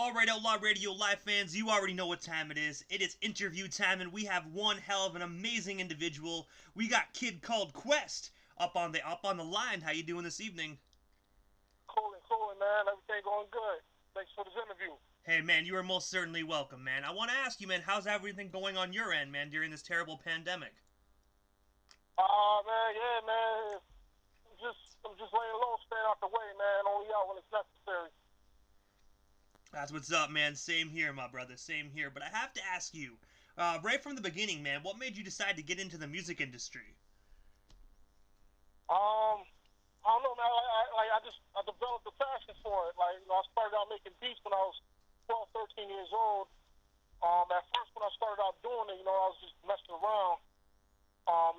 Alright, Outlaw Radio Live fans, you already know what time it is. It is interview time, and we have one hell of an amazing individual. We got Kid called Quest up on the line. How you doing this evening? Cool, man. Everything going good. Thanks for this interview. Hey man, you are most certainly welcome, man. I want to ask you, man, how's everything going on your end, man, during this terrible pandemic? Man, yeah, man. I'm just laying low, staying out the way, man. Only out when it's necessary. That's what's up, man. Same here, my brother. Same here. But I have to ask you, right from the beginning, man, what made you decide to get into the music industry? Um, I don't know, man. I developed a passion for it. I started out making beats when I was 12, 13 years old. At first, when I started out doing it, I was just messing around.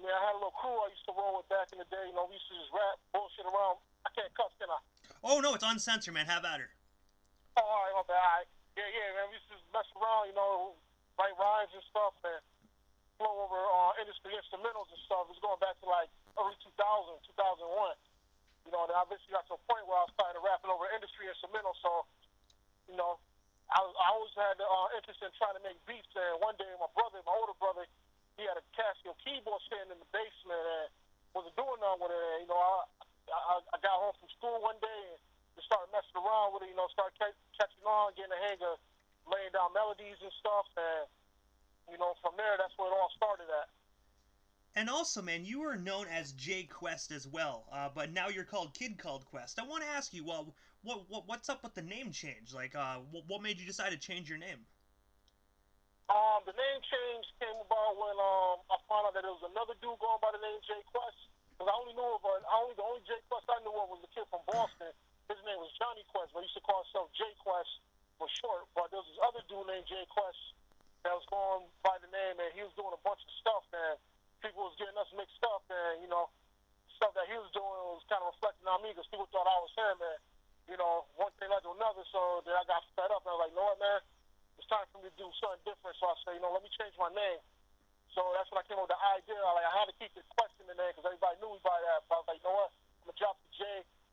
Yeah, I had a little crew I used to roll with back in the day. We used to just rap, bullshit around. I can't cuss, can I? Oh no, it's uncensored, man. Have at her. Oh, all right, my bad. All right. Yeah, man. We used to just mess around, write rhymes and stuff, and flow over industry instrumentals and stuff. It was going back to like early 2000, 2001. Then I eventually got to a point where I started rapping over industry instrumentals. So, I always had the interest in trying to make beats. And one day, my older brother, he had a Casio keyboard stand in the basement and wasn't doing nothing with it. And, I got home from school one day and just started messing around with it. Started catching on, getting the hang of laying down melodies and stuff. And, from there, that's where it all started at. And also, man, you were known as J Quest as well, but now you're called Kid called Quest. I want to ask you, well, what's up with the name change? Like, what made you decide to change your name? The name change came about when I found out that there was another dude going by the name J Quest. Because the only J Quest I knew of was the kid from Boston. His name was Johnny Quest, but he used to call himself J Quest for short. But there was this other dude named J Quest that was going by the name, and he was doing a bunch of stuff, and people was getting us mixed up, and stuff that he was doing was kind of reflecting on me because people thought I was him, and one thing led to another. So then I got fed up, and I was like, you know what, man, it's time for me to do something different. So I said, let me change my name. So that's when I came up with the idea. I had to keep this question in there because everybody knew me by that. But I was like, you know what, I'm gonna drop the J,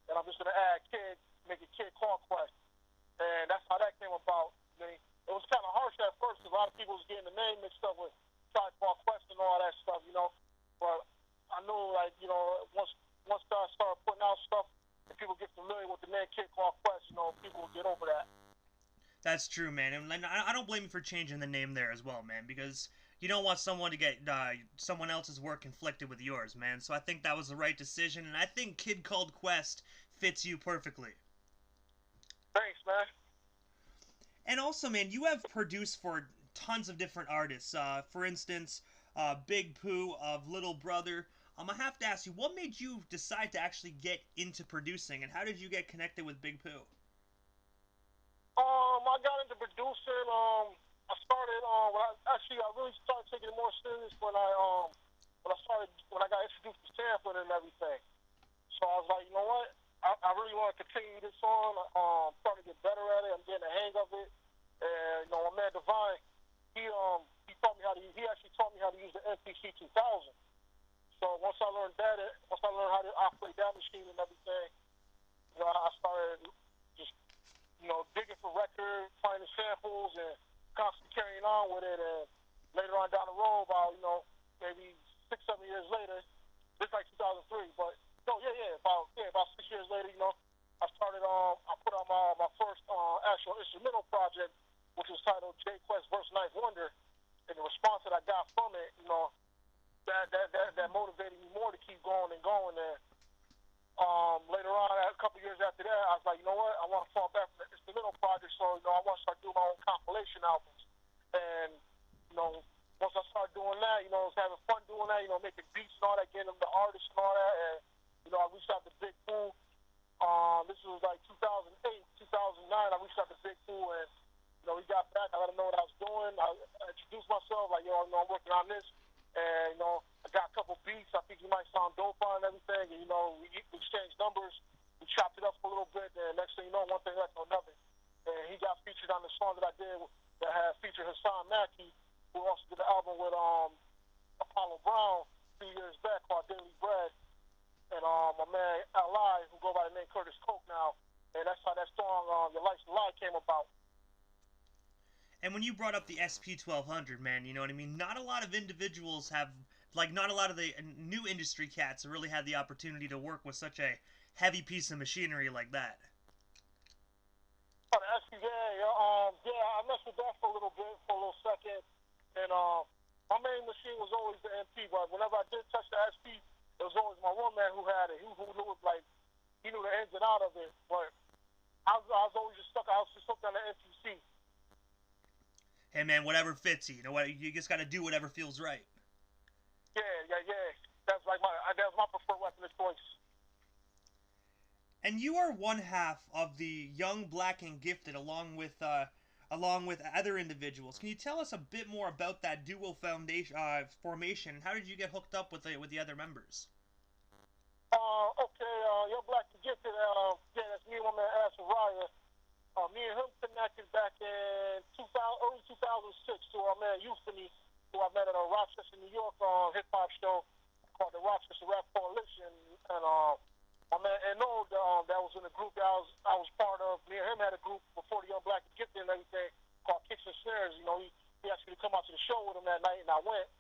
and I'm just gonna add Kid, make it Kid called Quest, and that's how that came about. It was kind of harsh at first because a lot of people was getting the name mixed up with Tribe Called Quest and all that stuff, But I knew, once I started putting out stuff and people get familiar with the name Kid Called Quest, people will get over that. That's true, man, and I don't blame you for changing the name there as well, man, because you don't want someone to get someone else's work conflicted with yours, man. So I think that was the right decision, and I think Kid Called Quest fits you perfectly. Thanks, man. And also, man, you have produced for tons of different artists. For instance, Big Pooh of Little Brother. I have to ask you, what made you decide to actually get into producing, and how did you get connected with Big Pooh? I got into producing. I started. I really started taking it more serious when I got introduced to Sanford and everything. So I was like, you know what? I really want to continue this on. Starting to get better at it. I'm getting the hang of it. And my man Divine, he taught me he actually taught me how to use the MPC 2000. So once I learned how to operate that machine and everything, I started just digging for records, finding samples, and constantly carrying on with it. And later on down the road, about maybe 6-7 years later, this like 2003, but about 6 years later, I started I put out my first actual instrumental project, which was titled J Quest Verse Ninth Wonder, and the response that I got from it, that motivated me more to keep going and going. And later on, a couple years after that, I was like, you know what, I want to fall back from the instrumental project, so I want to start doing my own compilation albums. And once I started doing that, I was having fun doing that, making beats and all that, getting them the artists and all that. And I reached out to Big Pooh. This was like 2008, 2009. I reached out to Big Pooh, and he got back. I let him know what I was doing. I introduced myself, like, I'm working on this, and I got a couple beats. I think you might sound dope on and everything. And we exchanged numbers. We chopped it up for a little bit, and next thing you know, one thing led to another. And he got featured on the song that I did that had featured Hassan Mackey, who also did the album with Apollo Brown a few years back called Daily Bread. And my man Outlaw, who go by the name Curtis Coke now, and that's how that song Your Life's a Lie came about. And when you brought up the SP 1200, man, you know what I mean? Not a lot of individuals have, like, not a lot of the new industry cats have really had the opportunity to work with such a heavy piece of machinery like that. Oh, the SP, yeah, I messed with that for a little bit, for a little second, and my main machine was always the MP. But whenever I did touch the SP, it was always my one man who had it. Who knew it, like, he knew the ins and out of it. But I was always just stuck. I was just hooked on the MPC. Hey, man, whatever fits you. You know what? You just got to do whatever feels right. Yeah. That's my preferred weapon of choice. And you are one half of the Young, Black, and Gifted, along with other individuals. Can you tell us a bit more about that duo foundation formation? And how did you get hooked up with the other members? Okay, Young Black and Gifted. Yeah, that's me and my man Azariah. Me and him connected back in early 2006 to our man Euphony, who I met at a Rochester, New York hip hop show called the Rochester Rap Coalition. And my man Eno, that was in the group that I was part of. Me and him had a group before the Young Black and Gifted and everything called Kicks and Snares. You know, he asked me to come out to the show with him that night, and I went.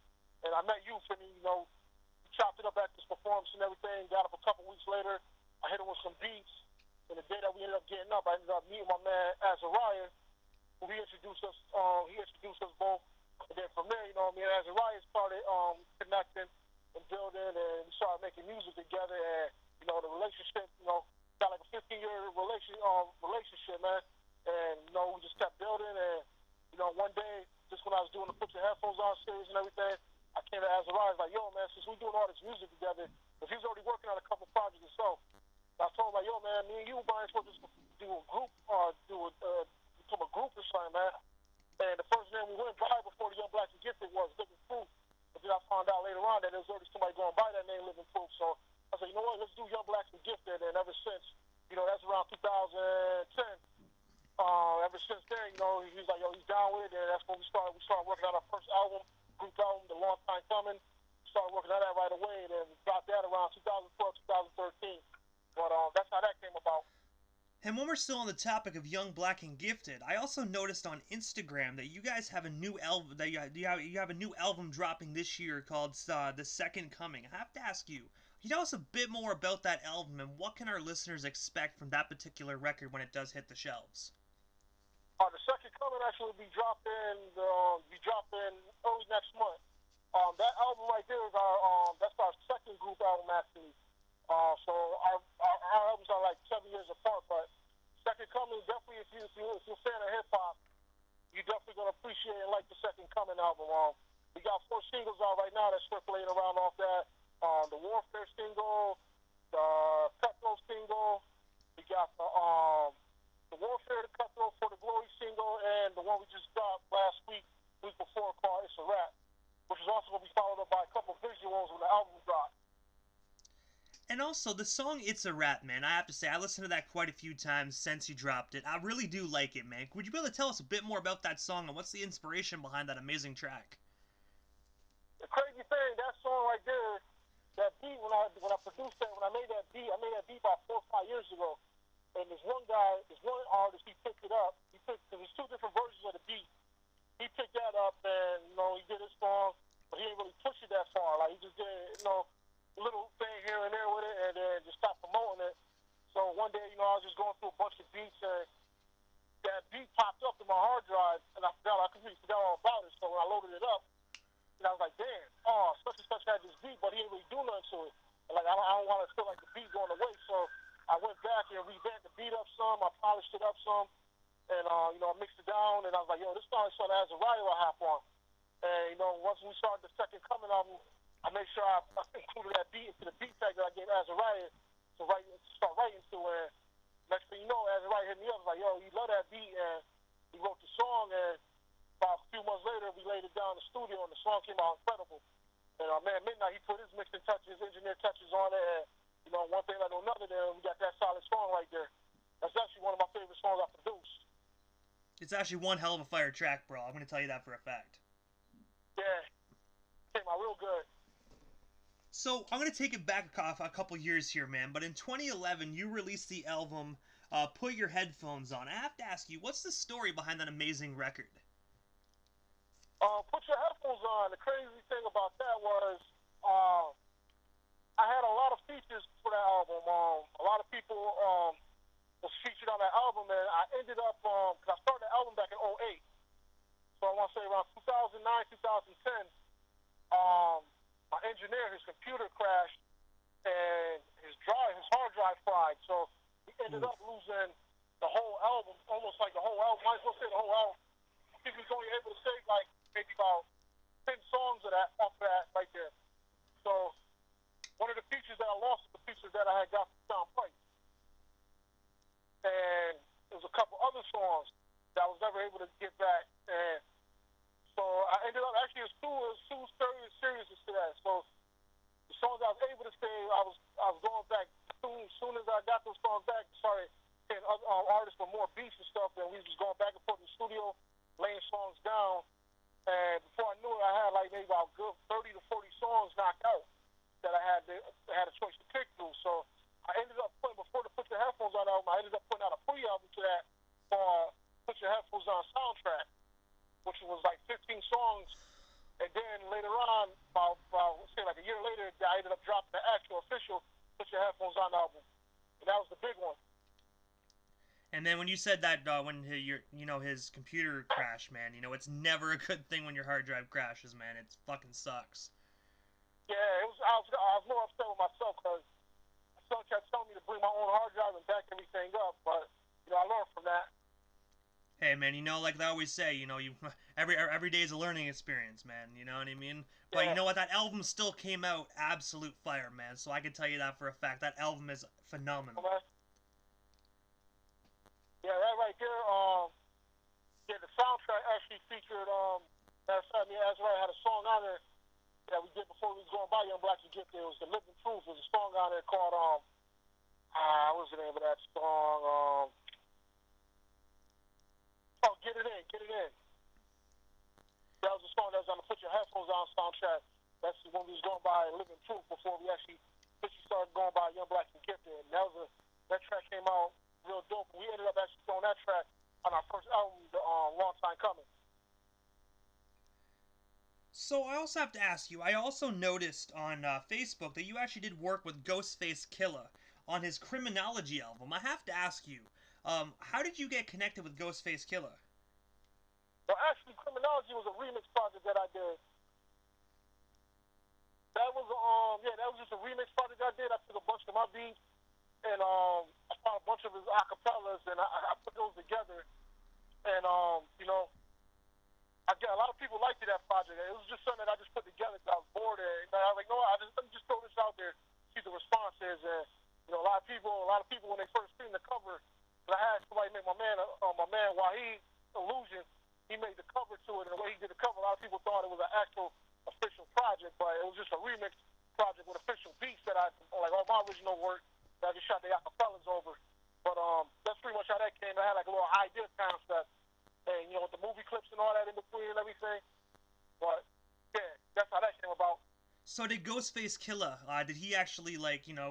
And I met Euphony, you know, chopped it up at this performance and everything. Got up a couple weeks later. I hit him with some beats. And the day that we ended up getting up, I ended up meeting my man Azariah, who he introduced us. He introduced us both. And then from there, you know, me and Azariah started connecting and building, and we started making music together. And you know, the relationship, you know, got like a 15-year relationship, man. And you know, we just kept building. And you know, one day, just when I was doing the Put Your Headphones On series and everything, I came to Azariah, like, yo, man, since we doing all this music together, because he was already working on a couple projects himself. I told him, like, yo, man, me and you might as well just do a group, become a group or something, man. And the first name we went by before the Young Black and Gifted was Living Proof. But then I found out later on that there was already somebody going by that name, Living Proof. So I said, you know what, let's do Young Black and Gifted. And ever since, you know, that's around 2010. Ever since then, you know, he's like, yo, he's down with it. And that's when we started working on our first album, group album, The Long Time Coming. Started working on that right away. And then we got that around 2012, 2013. But that's how that came about. And when we're still on the topic of Young, Black, and Gifted, I also noticed on Instagram that you guys have a new album. That you have a new album dropping this year called The Second Coming. I have to ask you, can you tell us a bit more about that album and what can our listeners expect from that particular record when it does hit the shelves? The Second Coming actually will be dropping early next month. That album right there is that's our second group album actually. So our albums are like 7 years apart, but Second Coming, definitely, if you're a fan of hip hop, you're definitely gonna appreciate and like the Second Coming album. We got 4 singles out right now that's circulating around off that. The Warfare single, the Cutthroat single. We got the Warfare, the Cutthroat for the Glory single, and the one we just dropped last week before, called It's a Rap, which is also gonna be followed up by a couple of visuals when the album drops. And also, the song It's a Rap, man, I have to say, I listened to that quite a few times since you dropped it. I really do like it, man. Would you be able to tell us a bit more about that song and what's the inspiration behind that amazing track? The crazy thing, that song right there, that beat, when I produced that, when I made that beat about 4 or 5 years ago. And this one artist, he picked it up. Because there's 2 different versions of the beat. He picked that up and, you know, he did his song, but he didn't really push it that far. Like, he just did, you know, little thing here and there with it, and then just stopped promoting it. So one day, you know, I was just going through a bunch of beats, and that beat popped up in my hard drive, and I completely forgot all about it. So when I loaded it up, and I was like, damn, such and such had this beat, but he didn't really do nothing to it. And like, I don't want to feel like the beat going away, so I went back and revamped the beat up some, I polished it up some, and you know, I mixed it down, and I was like, yo, this song has a Azariah I have on. And you know, once we started the Second Coming album, I made sure I included that beat into the beat tag that I gave Azariah to start writing to. And next thing you know, Azariah hit me up, was like, yo, you love that beat, and he wrote the song. And about a few months later, we laid it down in the studio, and the song came out incredible. And man, Midnight, he put his mixing touches, engineer touches on it, and you know, one thing like another, then we got that solid song right there. That's actually one of my favorite songs I produced. It's actually one hell of a fire track, bro. I'm going to tell you that for a fact. Yeah, came out real good. So, I'm going to take it back a couple years here, man, but in 2011, you released the album Put Your Headphones On. I have to ask you, what's the story behind that amazing record? Put your headphones on. The crazy thing about that was, um, I had a lot of features for that album. A lot of people was featured on that album, and I ended up because I started the album back in '08, so I want to say around 2009, 2010. My engineer, his computer crashed, and his hard drive fried, so he ended Oof. up losing the whole album, almost like the whole album. Might as well say the whole album. I think he was only able to save like maybe about 10 songs of that off of that right there. So one of the features that I lost was the features that I had got from Sound Price, and there was a couple other songs that I was never able to get back, and so I ended up actually it was two serious to that. So the songs I was able to save, I was going back soon as I got those songs back, started getting other artists with more beats and stuff, and we was just going back and forth in the studio, laying songs down. And before I knew it, I had like maybe about good 30 to 40 songs knocked out that I had a choice to pick through. So I ended up putting before to put your headphones on album, I ended up putting out a pre-album to that put your headphones on soundtrack, which was like 15 songs. And then later on, about say like a year later, I ended up dropping the actual official Put Your Headphones On album, and that was the big one. And then when you said that when his computer crashed, man, it's never a good thing when your hard drive crashes, man. It fucking sucks. Yeah, it was. I was more upset with myself because my son kept telling me to bring my own hard drive and back everything up, but I learned from that. Hey, man, like I always say, you every day is a learning experience, man. You know what I mean? But you Yeah, know what? That album still came out absolute fire, man. So I can tell you that for a fact. That album is phenomenal. man. Yeah, that right there. Yeah, the soundtrack actually featured. I mean, Azrael had a song on there that we did before we was going by Young Black to Get There. It was The Living Truth. There's a song on there called what's the name of that song? Oh, Get It In. That was a song that was on the Put Your Headphones On soundtrack. That's when we was going by Living Truth before we actually started going by Young Black and Get There. And that track came out real dope. We ended up actually throwing that track on our first album, the Long Time Coming. So I also have to ask you. I also noticed on Facebook that you actually did work with Ghostface Killah on his Criminology album. I have to ask you, how did you get connected with Ghostface Killah? Well, actually, Criminology was a remix project that I did. That was just a remix project I did. I took a bunch of my beats and I found a bunch of his acapellas and I put those together. And I get a lot of people liked that project. It was just something that I just put together because I was bored. And I was like, no, let me just throw this out there, see the response is. And a lot of people when they first seen the cover, cause I had somebody make my man Wahid Illusion. He made the cover to it, and the way he did the cover, a lot of people thought it was an actual official project, but it was just a remix project with official beats that like all my original work that I just shot the acapellas over. But that's pretty much how that came. I had like a little idea concept, and with the movie clips and all that in between and everything. But yeah, that's how that came about. So did Ghostface Killah? Did he actually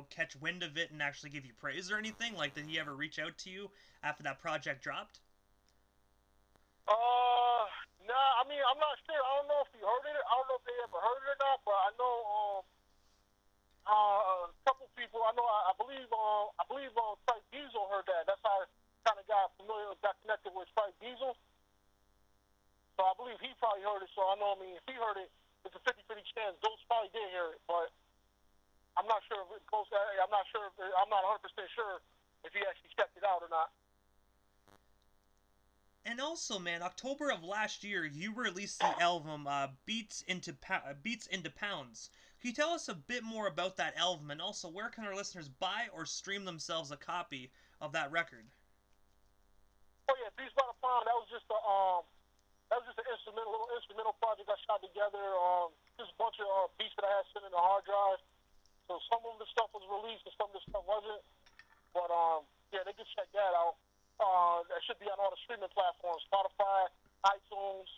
catch wind of it and actually give you praise or anything? Like, did he ever reach out to you after that project dropped? Nah. I mean, I'm not sure. I don't know if he heard it. I don't know if they ever heard it or not. But I know a couple people. I know. I believe Trice Diesel heard that. That's how I kind of got connected with Trice Diesel. So I believe he probably heard it. So I know. I mean, if he heard it, it's a 50-50 chance. Ghost probably did hear it, but I'm not sure if it goes. I'm not sure. I'm not 100% sure if he actually checked it out or not. And also, man, October of last year, you released the album Beats into Pounds. Can you tell us a bit more about that album, and also where can our listeners buy or stream themselves a copy of that record? Oh yeah, Beats by the Pound. That was just an little instrumental project I shot together. Just a bunch of beats that I had sitting in the hard drive. So some of the stuff was released and some of the stuff wasn't. But yeah, they can check that out. That should be on all the streaming platforms: Spotify, iTunes.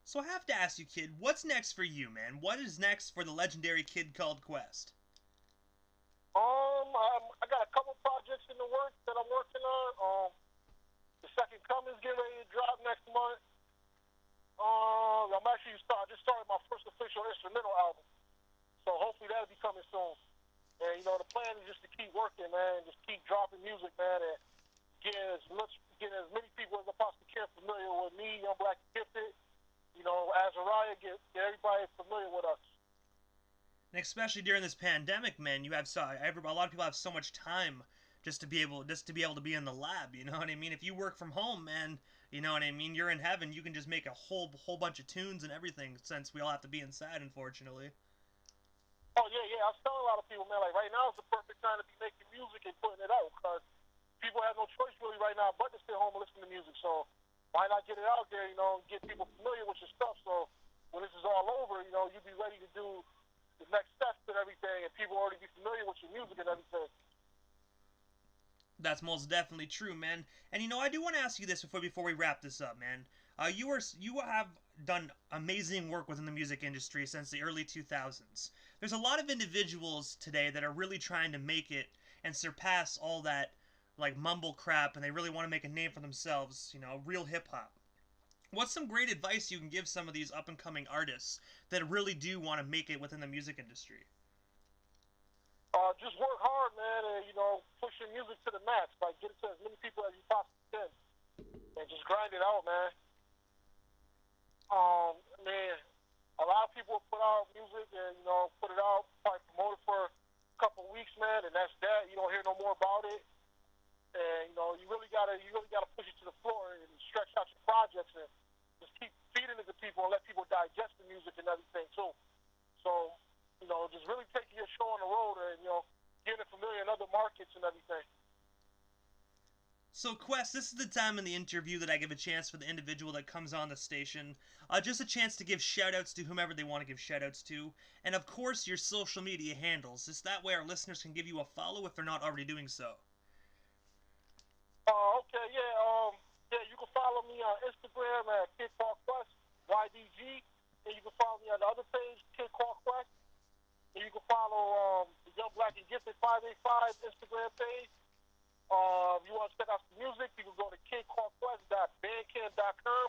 So I have to ask you, kid, what's next for you, man? What is next for the legendary Kid Called Quest? I got a couple projects in the works that I'm working on. The Second Coming's getting ready to drop next month. I just started my first official instrumental album, so hopefully that'll be coming soon. And the plan is just to keep working, man, just keep dropping music, man, and getting as many people as I possibly can familiar with me, Young Black and Gifted. Azariah, get everybody familiar with us. And especially during this pandemic, man, you have a lot of people have so much time just to be able to be in the lab. You know what I mean? If you work from home, man, you know what I mean. You're in heaven. You can just make a whole bunch of tunes and everything. Since we all have to be inside, unfortunately. Oh yeah. I was telling a lot of people, man, like right now is the perfect time to be making music and putting it out because people have no choice really right now but to stay home and listen to music. So why not get it out there, get people familiar with your stuff. So when this is all over, you'll be ready to do the next steps and everything, and people already be familiar with your music and everything. That's most definitely true, man. And I do want to ask you this before we wrap this up, man. You have done amazing work within the music industry since the early 2000s. There's a lot of individuals today that are really trying to make it and surpass all that like mumble crap, and they really want to make a name for themselves. Real hip hop. What's some great advice you can give some of these up and coming artists that really do want to make it within the music industry? Just work hard, man, and push your music to the max. Like get it to as many people as you possibly can, and just grind it out, man. Man, a lot of people put out music and put it out, probably promote it for a couple of weeks, man, and that's that. You don't hear no more about it, and you really gotta push it to the floor and stretch out your projects and just keep feeding it to people and let people digest the music and everything too. So just really taking your show on the road and getting it familiar in other markets and everything. So, Quest, this is the time in the interview that I give a chance for the individual that comes on the station. Just a chance to give shout-outs to whomever they want to give shout-outs to. And, of course, your social media handles. Just that way our listeners can give you a follow if they're not already doing so. Okay, yeah. You can follow me on Instagram at Kid Called Quest, YDG. And you can follow me on the other page, Kid Called Quest. And you can follow the Young Black and Gifted 585 Instagram page. You want to check out some music, you can go to kidcallquest.bandcamp.com,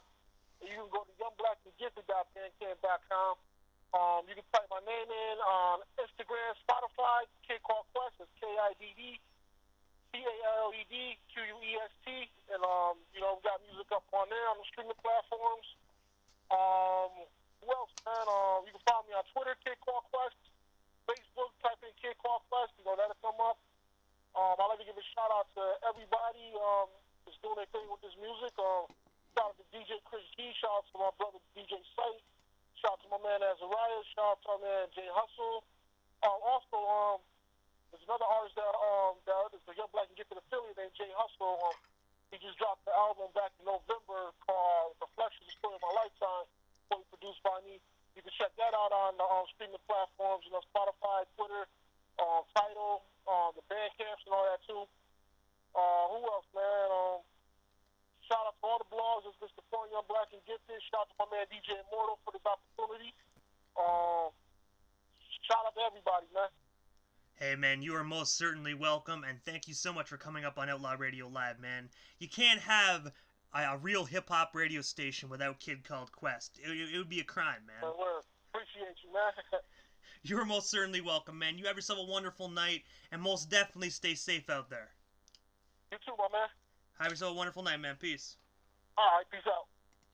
and you can go to youngblackandgifted.bandcamp.com. You can type my name in on Instagram, Spotify, Kid Called Quest, it's KIDDCALEDQUEST, and we got music up on there on the streaming platforms. Who else, man? You can follow me on Twitter, Kid Called Quest, Facebook, type in Kid Called Quest, that'll come up. I'd like to give a shout out to everybody that's doing their thing with this music. Shout out to DJ Chris G. Shout out to my brother DJ Sight. Shout out to my man Azariah. Shout out to my man Jay Hustle. Also, there's another artist that is a Young Black and Gifted affiliate named Jay Hustle. He just dropped the album back in November called Reflections, the Story of My Lifetime, fully produced by me. You can check that out on streaming platforms, Spotify, Twitter, Tidal, the Bandcamps and all that too. Who else, man? Shout out to all the blogs that's been supporting Young Black and Gifted. Shout out to my man DJ Immortal for this opportunity. Shout out to everybody, man. Hey, man, you are most certainly welcome, and thank you so much for coming up on Outlaw Radio Live, man. You can't have a real hip-hop radio station without Kid Called Quest. It would be a crime, man. Appreciate you, man. You are most certainly welcome, man. You have yourself a wonderful night, and most definitely stay safe out there. You too, my man. Have yourself a wonderful night, man. Peace. All right, peace out.